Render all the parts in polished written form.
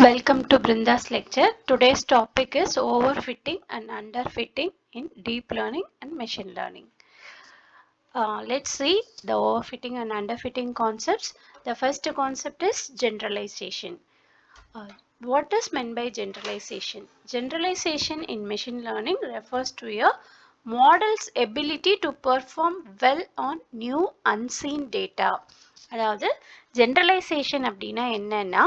Welcome to Brinda's lecture. Today's topic is overfitting and underfitting in deep learning and machine learning. Let's see the overfitting and underfitting concepts. The first concept is generalization. What is meant by generalization? Generalization in machine learning refers to a model's ability to perform well on new unseen data. அதாவது generalization அப்படின்னா என்னன்னா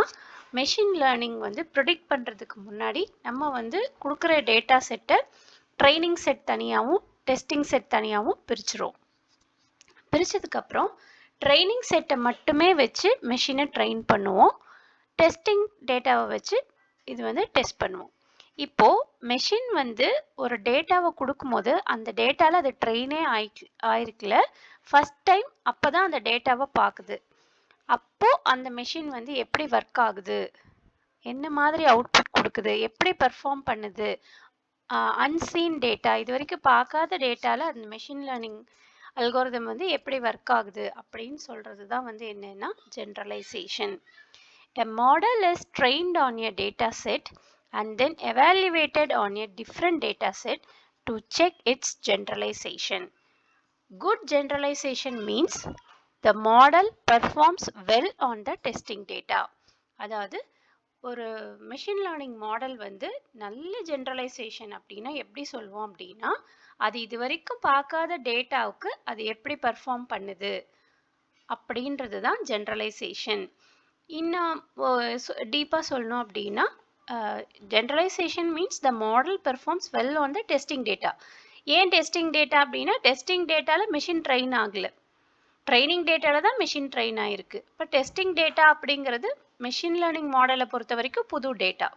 machine learning வந்து predict பண்ணுறதுக்கு முன்னாடி நம்ம வந்து கொடுக்குற data செட்டை ட்ரைனிங் செட் தனியாகவும் டெஸ்டிங் செட் தனியாகவும் பிரிச்சிரும். பிரித்ததுக்கப்புறம் ட்ரைனிங் செட்டை மட்டுமே வச்சு மெஷினை ட்ரெயின் பண்ணுவோம். டெஸ்டிங் டேட்டாவை வச்சு இது வந்து டெஸ்ட் பண்ணுவோம். இப்போது மெஷின் வந்து ஒரு டேட்டாவை கொடுக்கும்போது அந்த டேட்டாவில் அது ட்ரெயினே ஆயிருக்குல ஃபஸ்ட் டைம் அப்போ தான் அந்த டேட்டாவை பார்க்குது. அப்போது அந்த மெஷின் வந்து எப்படி ஒர்க் ஆகுது, என்ன மாதிரி அவுட்புட் கொடுக்குது, எப்படி பெர்ஃபார்ம் பண்ணுது, அன்சீன் டேட்டா இது வரைக்கும் பார்க்காத டேட்டாவில் அந்த மெஷின் லேர்னிங் அல்கோரிதம் வந்து எப்படி ஒர்க் ஆகுது அப்படின்னு சொல்கிறது தான் வந்து என்னென்னா generalisation. A model is trained on a data set and then evaluated on a different data set to check its generalization. Good generalization means the model performs well on the testing data. அதாவது ஒரு machine learning model வந்து நல்ல generalisation அப்படின்னா எப்படி சொல்லுவோம் அப்படின்னா அது இது வரைக்கும் பார்க்காத டேட்டாவுக்கு அது எப்படி பெர்ஃபார்ம் பண்ணுது அப்படின்றது தான் ஜென்ரலைசேஷன். இன்னும் டீப்பாக சொல்லணும் அப்படின்னா generalisation means the model performs well on the testing data. ஏன் டெஸ்டிங் டேட்டா அப்படின்னா டெஸ்டிங் டேட்டாவில் மிஷின் ட்ரெயின் ஆகலை, ட்ரைனிங் டேட்டாவில் தான் மிஷின் ட்ரெயின் ஆகிருக்கு. இப்போ டெஸ்டிங் டேட்டா அப்படிங்கிறது மெஷின் லேர்னிங் மாடலை பொறுத்த வரைக்கும் புது டேட்டா.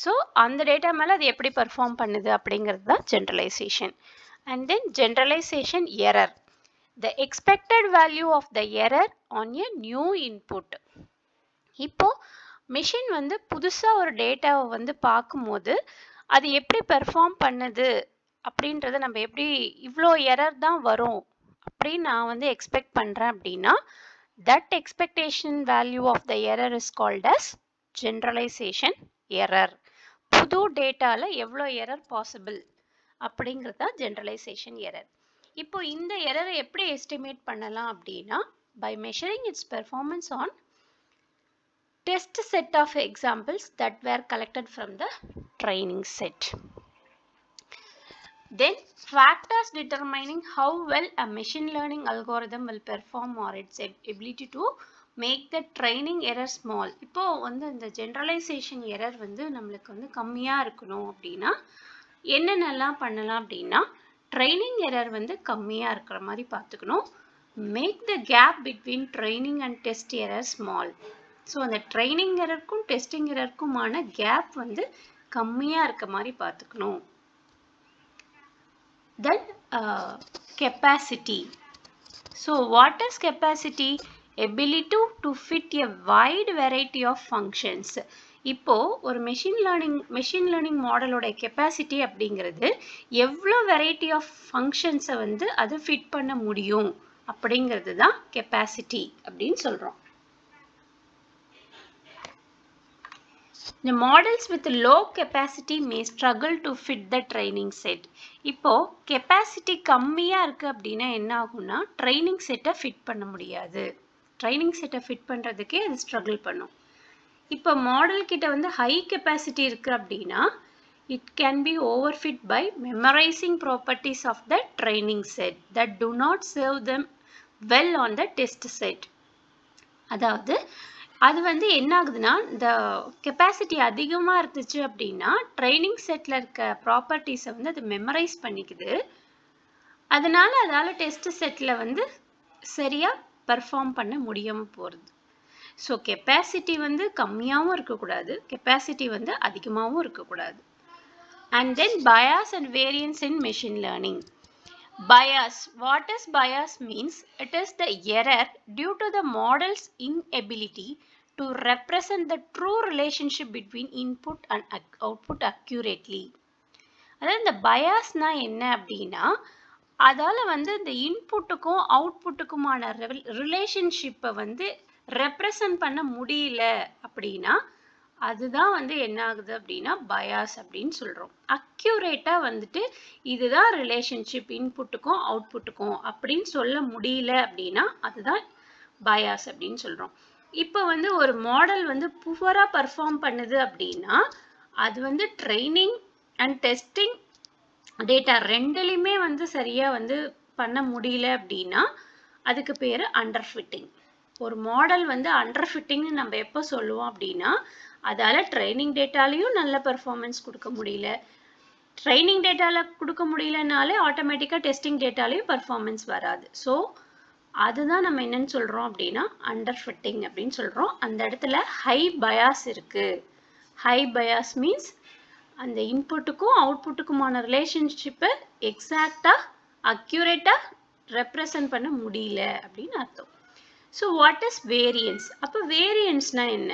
ஸோ அந்த டேட்டா மேலே அது எப்படி பெர்ஃபார்ம் பண்ணுது அப்படிங்கிறது தான் generalisation. And then generalisation error, the expected value of the error on a new input. இப்போ மெஷின் வந்து புதுசாக ஒரு டேட்டாவை வந்து பார்க்கும்போது அது எப்படி பெர்ஃபார்ம் பண்ணுது அப்படின்றத நம்ம எப்படி இவ்வளோ எரர் தான் வரும் அப்படின்னு நான் வந்து எக்ஸ்பெக்ட் பண்ணுறேன் அப்படின்னா that expectation value of the error is called as generalization error. புது டேட்டாவில் எவ்வளோ எரர் பாசிபிள் அப்படிங்கிறது தான் ஜென்ரலைசேஷன் எரர். இப்போ இந்த எரரை எப்படி எஸ்டிமேட் பண்ணலாம் அப்படின்னா by measuring its performance on test set of examples that were collected from the training set. Then factors determining how well a machine learning algorithm will perform or its ability to make the training error small. இப்போ வந்து இந்த generalization error வந்து நம்மளுக்கு வந்து கம்மியாக இருக்கணும் அப்படின்னா என்னென்னலாம் பண்ணலாம் அப்படின்னா ட்ரைனிங் எரர் வந்து கம்மியாக இருக்கிற மாதிரி பார்த்துக்கணும். Make the gap between training and test error small. So அந்த ட்ரைனிங் எரருக்கும் டெஸ்டிங் எரருக்குமான கேப் வந்து கம்மியாக இருக்க மாதிரி பார்த்துக்கணும். Then capacity. So what is capacity? Ability to fit a wide variety of functions. இப்போது ஒரு மெஷின் லேர்னிங் மாடலோட கெப்பாசிட்டி அப்படிங்கிறது எவ்வளோ வெரைட்டி ஆஃப் ஃபங்க்ஷன்ஸை வந்து அது ஃபிட் பண்ண முடியும் அப்படிங்கிறது தான் கெப்பாசிட்டி அப்படின்னு சொல்கிறோம். The models with low capacity may struggle to fit the training set. இப்போது கெப்பாசிட்டி கம்மியாக இருக்குது அப்படின்னா என்ன ஆகும்னா ட்ரைனிங் செட்டை ஃபிட் பண்ண முடியாது. ட்ரைனிங் செட்டை ஃபிட் பண்ணுறதுக்கே அது ஸ்ட்ரகிள் பண்ணும். இப்போ மாடல் கிட்ட வந்து ஹை கெப்பாசிட்டி இருக்குது அப்படின்னா it can be overfit by memorising properties of the training set that do not serve them well on the test set. அதாவது அது வந்து என்ன ஆகுதுன்னா இந்த கெப்பாசிட்டி அதிகமாக இருந்துச்சு அப்படின்னா ட்ரைனிங் செட்டில் இருக்க ப்ராப்பர்ட்டிஸை வந்து அது மெமரைஸ் பண்ணிக்குது. அதனால அதால் டெஸ்ட் செட்டில் வந்து சரியாக பெர்ஃபார்ம் பண்ண முடியாமல் போகிறது. ஸோ கெப்பாசிட்டி வந்து கம்மியாகவும் இருக்கக்கூடாது, கெப்பாசிட்டி வந்து அதிகமாகவும் இருக்கக்கூடாது. And then bias and variance in machine learning. Bias. What is bias means? It is the error due to the model's inability to represent the true relationship between input and output accurately. அதாவது இந்த பயாஸ்னா என்ன அப்படின்னா அதால் வந்து இந்த இன்புட்டுக்கும் அவுட்புட்டுக்குமான ரிலேஷன்ஷிப்பை வந்து represent பண்ண முடியல அப்படின்னா அதுதான் வந்து என்ன ஆகுது அப்படின்னா பயாஸ் அப்படின்னு சொல்றோம். அக்யூரேட்டா வந்துட்டு இதுதான் ரிலேஷன்ஷிப் இன்புட்டுக்கும் அவுட்புட்டுக்கும் அப்படின்னு சொல்ல முடியல அப்படின்னா அதுதான் பயாஸ் அப்படின்னு சொல்றோம். இப்போ வந்து ஒரு மாடல் வந்து புவரா பர்ஃபார்ம் பண்ணுது அப்படின்னா அது வந்து ட்ரைனிங் அண்ட் டெஸ்டிங் டேட்டா ரெண்டுலையுமே வந்து சரியா வந்து பண்ண முடியல அப்படின்னா அதுக்கு பேரு அண்டர் ஃபிட்டிங். ஒரு மாடல் வந்து அண்டர் ஃபிட்டிங்னு நம்ம எப்போ சொல்லுவோம் அப்படின்னா அதால ட்ரைனிங் டேட்டாலையும் நல்ல பெர்ஃபார்மன்ஸ் கொடுக்க முடியல, ட்ரைனிங் டேட்டால கொடுக்க முடியலனாலே ஆட்டோமேட்டிக்காக டெஸ்டிங் டேட்டாலையும் பெர்ஃபார்மன்ஸ் வராது. ஸோ அதுதான் நம்ம என்னன்னு சொல்கிறோம் அப்படின்னா அண்டர் ஃபிட்டிங் அப்படின்னு சொல்கிறோம். அந்த இடத்துல ஹை பயாஸ் இருக்குது. ஹை பயாஸ் மீன்ஸ் அந்த இன்புட்டுக்கும் அவுட்புட்டுக்குமான ரிலேஷன்ஷிப்பை எக்ஸாக்டாக அக்யூரேட்டாக ரெப்ரசன்ட் பண்ண முடியல அப்படின்னு அர்த்தம். So what is variance? அப்போ வேரியன்ஸ்னா என்ன?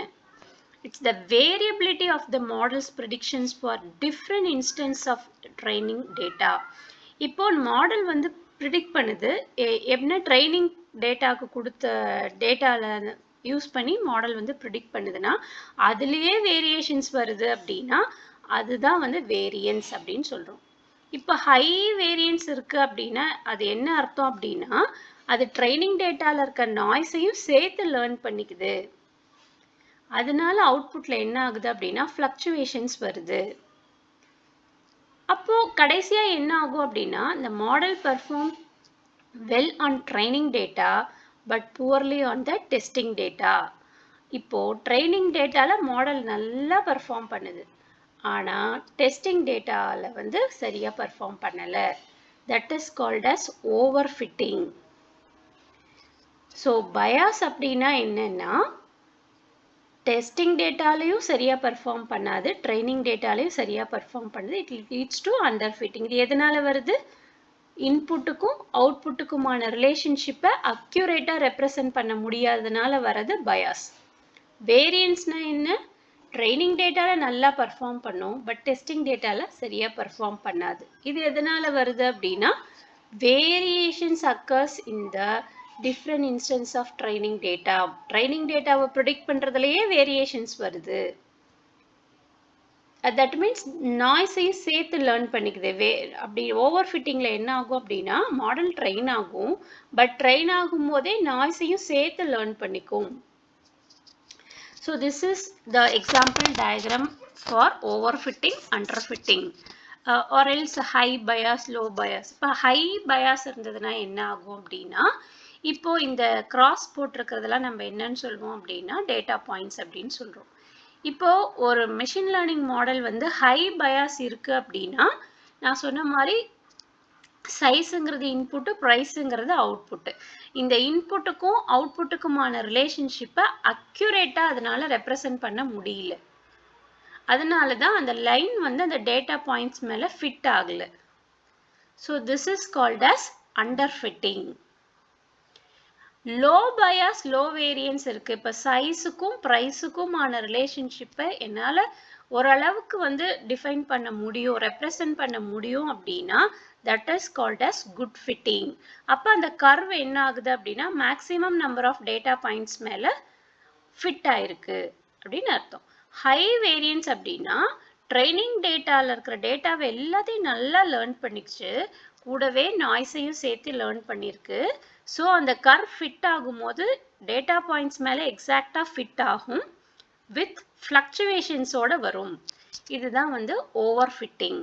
It's the variability of the model's predictions for different instance of training data. இப்போ மாடல் வந்து ப்ரிடிக்ட் பண்ணுது, என்ன ட்ரைனிங் டேட்டாவுக்கு கொடுத்த டேட்டாவில் யூஸ் பண்ணி மாடல் வந்து ப்ரிடிக்ட் பண்ணுதுன்னா அதுலேயே வேரியேஷன்ஸ் வருது அப்படின்னா அதுதான் வந்து வேரியன்ஸ் அப்படின்னு சொல்கிறோம். இப்போ ஹை வேரியன்ஸ் இருக்குது அப்படின்னா அது என்ன அர்த்தம் அப்படின்னா அது ட்ரைனிங் டேட்டாவில் இருக்க நாய்ஸையும் சேர்த்து லேர்ன் பண்ணிக்குது. அதனால அவுட்புட்ல என்ன ஆகுது அப்படின்னா ஃப்ளக்சுவேஷன்ஸ் வருது. அப்போ கடைசியா என்ன ஆகும் அப்படின்னா இந்த model perform well on training data but poorly on the testing data. இப்போ ட்ரைனிங் டேட்டால மாடல் நல்லா பெர்ஃபார்ம் பண்ணுது, ஆனா டெஸ்டிங் டேட்டால வந்து சரியா பெர்ஃபார்ம் பண்ணல. That is called as overfitting. So bias அப்படின்னா என்னன்னா டெஸ்டிங் டேட்டாலையும் சரியா பெர்ஃபார்ம் பண்ணாது, ட்ரைனிங் டேட்டாலையும் சரியா பெர்ஃபார்ம் பண்ணுது. It leads to underfitting. இது எதனால வருது? இன்புட்டுக்கும் அவுட்புட்டுக்குமான ரிலேஷன்ஷிப்பை அக்யூரேட்டா ரெப்ரசன்ட் பண்ண முடியாததுனால வரது பயாஸ். வேரியன்ஸ்னா என்ன? ட்ரைனிங் டேட்டால நல்லா பெர்ஃபார்ம் பண்ணும், பட் டெஸ்டிங் டேட்டால சரியா பெர்ஃபார்ம் பண்ணாது. இது எதனால வருது அப்படின்னா variations occurs in the different instance of training data. training data predict பண்றதுலயே variations வருது. that means noise சேர்த்து learn பண்ணிக்குது. அப்படி ஓவர் ஃபிட்டிங்ல என்ன ஆகும் அப்படின்னா மாடல் ட்ரெயின் ஆகும், பட் ட்ரெயின் ஆகும் போதே நாய்ஸையும் சேர்த்து லேர்ன் பண்ணிக்கும். So this is the example diagram for overfitting, underfitting, or else high bias, low bias. இப்போ high bias இருந்ததுன்னா என்ன ஆகும் அப்படின்னா இப்போ இந்த கிராஸ் போட்டிருக்கிறதெல்லாம் நம்ம என்னன்னு சொல்லுவோம் அப்படின்னா டேட்டா பாயிண்ட்ஸ் அப்படின்னு சொல்றோம். இப்போ ஒரு மெஷின் லேர்னிங் மாடல் வந்து ஹை பயாஸ் இருக்கு அப்படின்னா நான் சொன்ன மாதிரி சைஸுங்கிறது இன்புட்டு, ப்ரைஸுங்கிறது அவுட்புட்டு. இந்த இன்புட்டுக்கும் அவுட்புட்டுக்குமான ரிலேஷன்ஷிப்பை அக்யூரேட்டாக அதனால ரெப்ரசன்ட் பண்ண முடியல. அதனால தான் அந்த லைன் வந்து அந்த டேட்டா பாயிண்ட்ஸ் மேலே ஃபிட் ஆகலை. So this is called as under fitting. Low bias, low variance இருக்கு. இப்போ சைஸுக்கும் ப்ரைஸுக்குமான ரிலேஷன்ஷிப்பை என்னால் ஓரளவுக்கு வந்து டிஃபைன் பண்ண முடியும், ரெப்ரசன்ட் பண்ண முடியும் அப்படின்னா that is called as good fitting. அப்போ அந்த கர்வ் என்ன ஆகுது அப்படின்னா maximum number of data points மேலே ஃபிட் ஆயிருக்கு அப்படின்னு அர்த்தம். ஹை வேரியன்ஸ் அப்படின்னா ட்ரைனிங் டேட்டாவில் இருக்கிற டேட்டாவை எல்லாத்தையும் நல்லா லேர்ன் பண்ணிச்சு, கூடவே நாய்ஸையும் சேர்த்து லேர்ன் பண்ணியிருக்கு. ஸோ அந்த கர்வ் ஃபிட் ஆகும்போது டேட்டா பாயிண்ட்ஸ் மேலே எக்ஸாக்டாக ஃபிட் ஆகும், வித் ஃப்ளக்சுவேஷன்ஸோட வரும். இதுதான் வந்து ஓவர் ஃபிட்டிங்.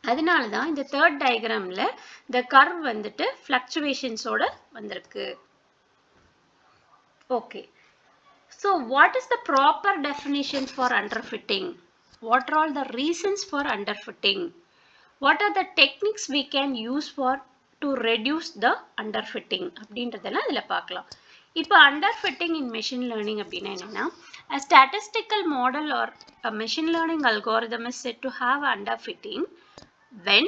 அதனால தான் இந்த தேர்ட் டயக்ராமில் இந்த கர்வ் வந்துட்டு ஃப்ளக்சுவேஷன்ஸோட வந்திருக்கு. Okay, so what is the proper definition for underfitting? What are all the reasons for underfitting? What are the techniques we can use for to reduce the underfitting அப்படின்றதெல்லாம் இதில் பார்க்கலாம். இப்போ அண்டர்ஃபிட்டிங் இன் மெஷின் லேர்னிங் அப்படின்னா என்னென்னா, a statistical model or a machine learning algorithm is said to have underfitting when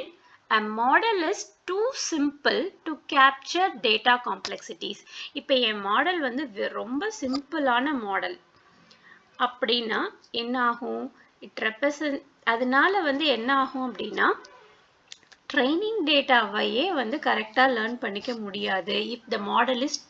a model is too simple to capture data complexities. இப்போ என் model வந்து ரொம்ப சிம்பிளான மாடல் அப்படின்னா என்ன ஆகும்? இட் ரெப்ரசன்ட், அதனால வந்து என்ன ஆகும் அப்படின்னா ட்ரைனிங் டேட்டாவையே வந்து கரெக்டாக லேர்ன் பண்ணிக்க முடியாது. If the model is